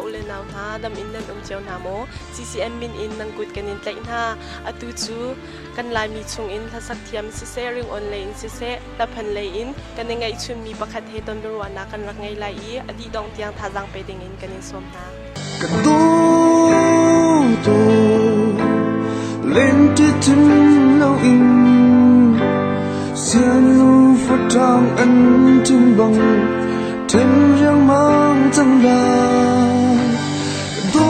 ule naw na dam in nan chiao na mo CCM min in nang kut kanin tlai na atu chu kan lai mi chung in thasak thiam si sharing online si se ta phan lei in kan ngai chun mi pakhat he ton ro na kan rak ngai lai i adi dong tiang tha jang pe ding in kanin som na kan tu lên trên chân lâu in xiên lu phát trang ân trên bằng trên riêng mang chân đà tu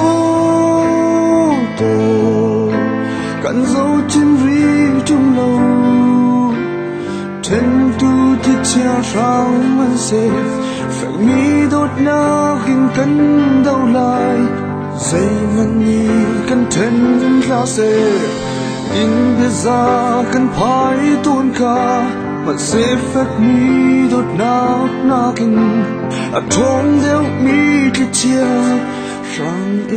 kan dấu trên ri trong lâu trên tu thì chia sáng anh sẽ phải mi đốt na hình cân đâu lại dây ngân nhì cân thân ra sẽ in bây giờ cân phải tuôn cả mà sẽ phép mi đốt na kinh à trốn đeo mi thì chia sang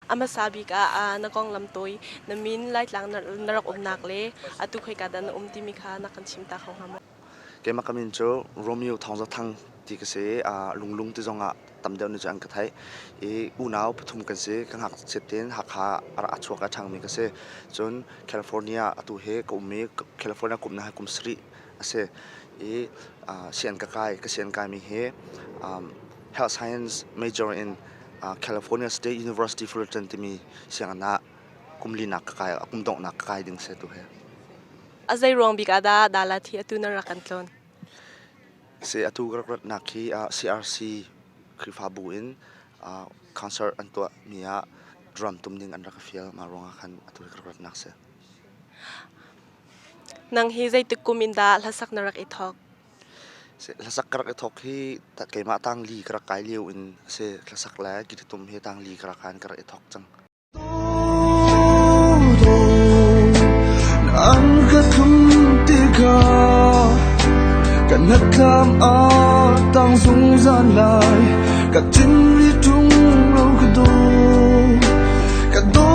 ama sabi ka na kong lam toy na min light lang na rak nak le atu khoi ka dan ti mi kha na kan chim ta khong ham ke ma kamin cho Romeo thong za thang ti ka se lung ti zonga tam deu ni jang ka thai e u naw pathum kan se kan hak seten hak ha ara achwa ka thang mi ka se chon California atu he ko me California kum na kum sri ase e sian ka kai mi he health science major in California State University Fullerton timi siang na kumli nak kai kum dong nak kai ding se tu he azai rong bi ka da dala thi atu na rakan tlon se atu grak nak khi CRC krifabu in concert anto mia drum tumning an rak fial ma ronga khan atu grak nak se nang hi zai tu kuminda lasak na rak ithok se lasak krak ithok hi ta ke ma tang li krak kai liu in se lasak la ki tum he tang li krak khan krak ithok chang an ka thum ti ka kan nat tham a tang sung gian lai ka chin li tung lâu ka do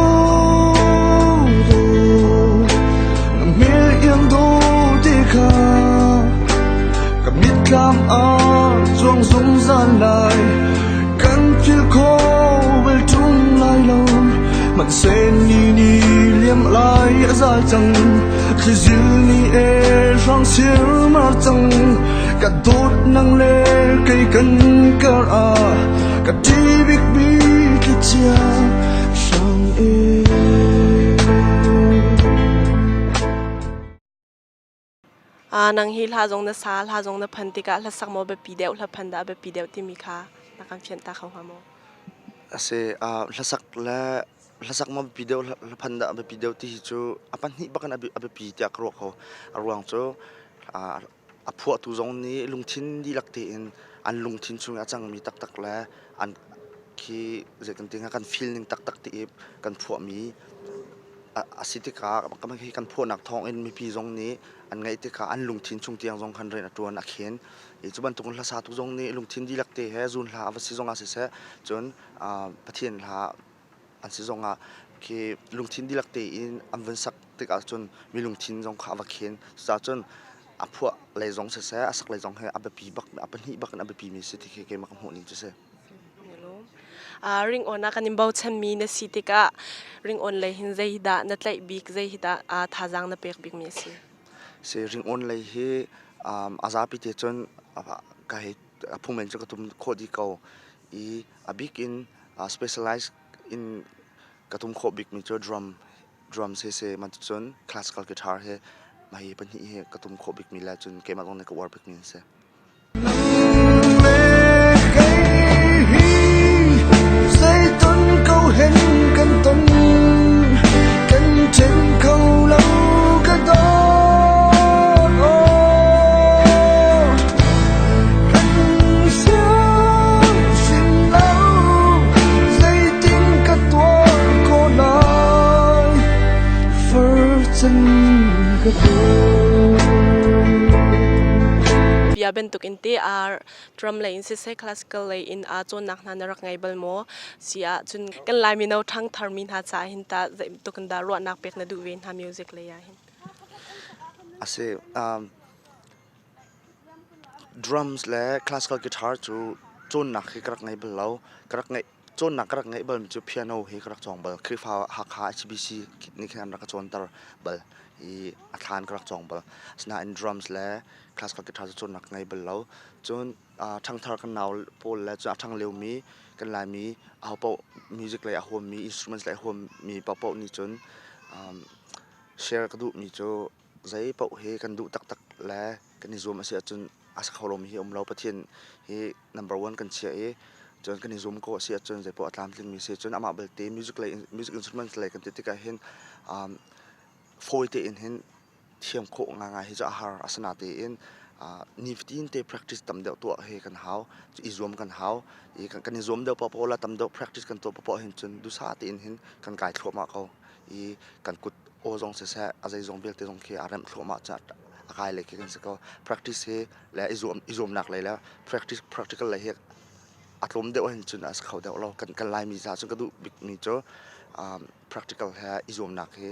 nam me yang do ti ka ka mit tham a trong sung gian lai kan phil ko vel tung lai lâu man sen ni liam lai za chang khi zil ni e rang sir mar chang ka dot nang le kai kan kar a ka ti big bi ki chia sang e nang hi la jong na sal ha jong na phanti ka lasak mo be pi deu la phanda be pi deu ti mi kha na kang chen ta khong ha mo ase lasak mo video la phanda be video ti chu apan hi bakan abe pi ti akro kho arwang chu aphu tu zong ni lungthin di lakte in an lungthin chung achang mi tak la an ki je kan tinga kan feeling tak ti kan phu mi asitika kam hi kan phu nak thong in mi pi zong ni an ngai te kha an lungthin chung tiang zong khan ren atun a khen e chuban tung la sa tu zong ni lungthin di lakte he zun la awasi zong a se chon pathian la an si zonga ki lungthin di lakte in amvan sak te ka chon mi lungthin zong kha wa khen sa chon aphu le zong se asak le zong he abapi bak apan hi bak abapi mi se ti ke ma kam ni se ring on kan imbau chan mi na sitika ring on le hin zai da na tlai bik zai hita thajang na pek bik mi se ring on le he azapi te chon ka he aphumen cha tum khodi ko I abik in specialized in katum kho big mi cho drum se man chon classical guitar he mai pan hi he katum kho big mi la chun ke ma gong ne ko war big mi se say tuân câu hen căn tuân căn trên câu lâu cái đó bia bentuk inti drum le in se classical le in chon nak na rak ngai bal mo sia chun kan lai mi no thang tharmin ha cha hin ta to kan da ro nak pek na du wen ha music le ya hin ase drums le classical guitar chu chon nak hi krak ngai bel lo krak ngai chon nak krak ngai bel chu piano hi krak chong bel krifa ha kha HBC ni khan rak chon tar bel I athan krak chong bel sna in drums le classical guitar chu chon nak ngai bel lo chon thang thar kan naw pol le chu thang leu mi kan lai mi a po music le a hom mi instruments le hom mi pa po ni chon share ka du mi chu zai po he kan du tak tak le kan ni zoom asia chun asa kholom hi omlo pathian hi number 1 kan chia e chon kan ni zoom ko asia chun zai po atlam tling mi se chun ama belte music instruments like kan te ka hin foite in hin thiam kho nga hi cha har asana te in ni 15 te practice tam deuh to he kan hau i zoom kan hau I kan ni zoom deuh po la tam deuh practice kan to po hin chun du sa te in hin kan kai thloma ko I kan kut o zong se sa azai zong belte zong ke aram thloma cha akai le ke kan se ko practice he la izom nak le la practical le he atlom deuh hin chun as khau deuh lo kan lai mi za chun ka du big mi cho practical he izom nak he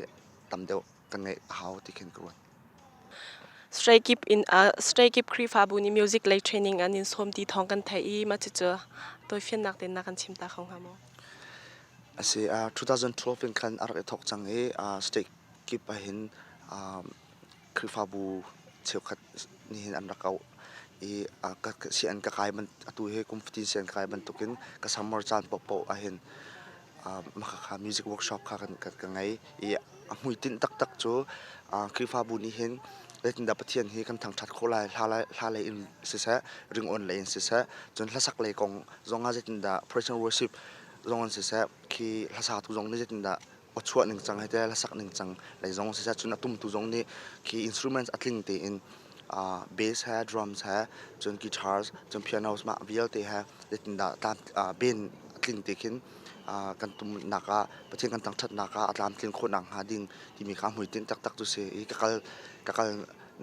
tam deuh kan ngai hau ti khen ko Stray keep krifa bu ni music lay training anin som ti thong kan thai I ma chu chu toi fian nak ten na kan chim ta khong ha mo ase 2012 in kan arak thok chang e stay keep a hin krifa bu cheu khat ni hin an rakau I ka sian ka kai ban atu he competition kai ban tukin ka summer chan po a hin makha music workshop kha kan ngai I amui tin tak tak chu krifa bu ni hin letin da pathian hi kan thang that kholai hla in se sa ring on le in se sa chon hlasak le kong zonga jetin da praise and worship zong an se sa ki hlasa tu zong ni jetin da ochua ning chang hete hlasak ning chang le zong se sa chun atum tu zong ni ki instruments atling te in bass ha drums ha chon guitars chon pianos ma viol te ha letin da ta ben atling te kin kan tum naka pathian kan tang that naka atlam tling kho nang ha ding ti mi kha hui tin tak tak tu se I kakal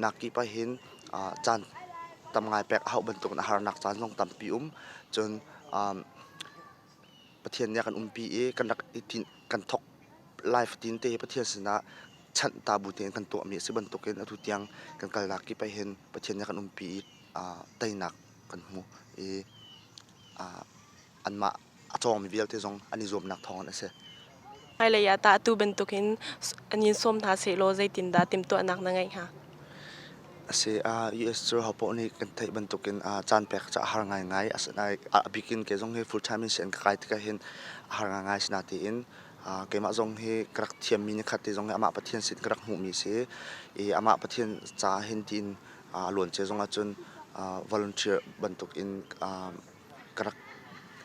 naki pa hin chan tam ngai pek hau bentuk na har nak chan long tam pi chon pathian ya kan pi e kan rak itin kan thok life tin te pathian sina chan ta bu ten kan to mi se bentuk ken atu tiang kan kal naki pa hin pathian ya kan pi tai nak kan mu e anma atong mi vial te zong ani zom nak thong na se ai le ya ta tu bentukin anin som tha se lo zai tin da tim to anak na ngai ha ase US cho hapo ni kan thai bentukin chan pek cha har ngai asna bikin ke zong he full time in sen kai ka hin har ngai sna ti in ke ma zong he krak thiam mi ni khat te zong ama pathian sit krak mu mi se e ama pathian cha hin tin lon che zong a chun volunteer bentuk in krak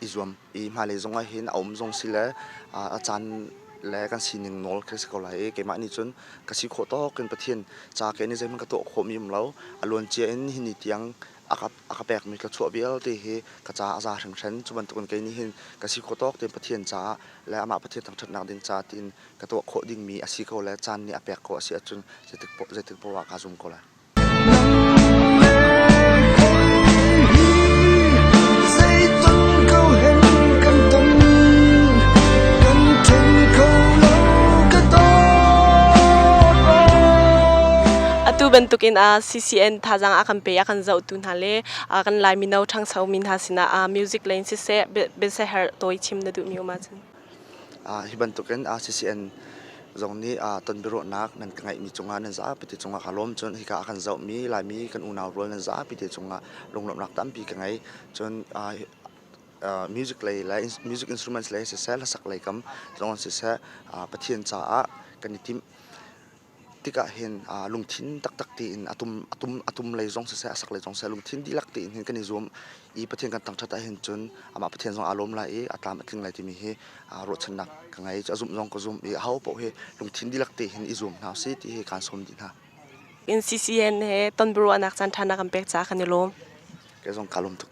izom I male zong a hin om zong sile a chan le kan sining nol kres ko lai ke ma ni chun ka si kho to ken pathian cha ke ni zem ka to kho mi mlo alon che en hin ni tiang aka pek mi ka chu bial te he ka cha aza thang than chu ban tukun ke ni hin ka si kho to te pathian cha le ama pathian thang that nak din cha tin ka to kho ding mi asi ko le chan ni apek ko asi achun zetik po wa ka zum ko la atu bentukin CCN thajang akan pe akan zau tun hale akan lai minau thang sau min hasina music lane se be se her toy chim na du mi ma chan hiban tuken CCN zong ni ton biro nak nan kangai mi chunga nan za piti chunga khalom chon hika akan zau mi lai mi kan unaw rol nan za piti chunga longlom nak tam pi kangai chon music music instruments lay se sel sak lay kam zong se sa pathian cha kan tim tika hin lungthin tak tak ti in atum lay zong se sa sak lay zong sa lungthin dilak ti in kan izom I pathian kan tang thata hin chun ama pathian zong alom la e atlam atling lai ti mi he ro chanak kangai cha zum zong ko zum e hau po he lungthin dilak ti hin izom na se ti he kan som din ha in CCN he ton bro anak chan thana kam pek cha khanilo ke zong kalom tuk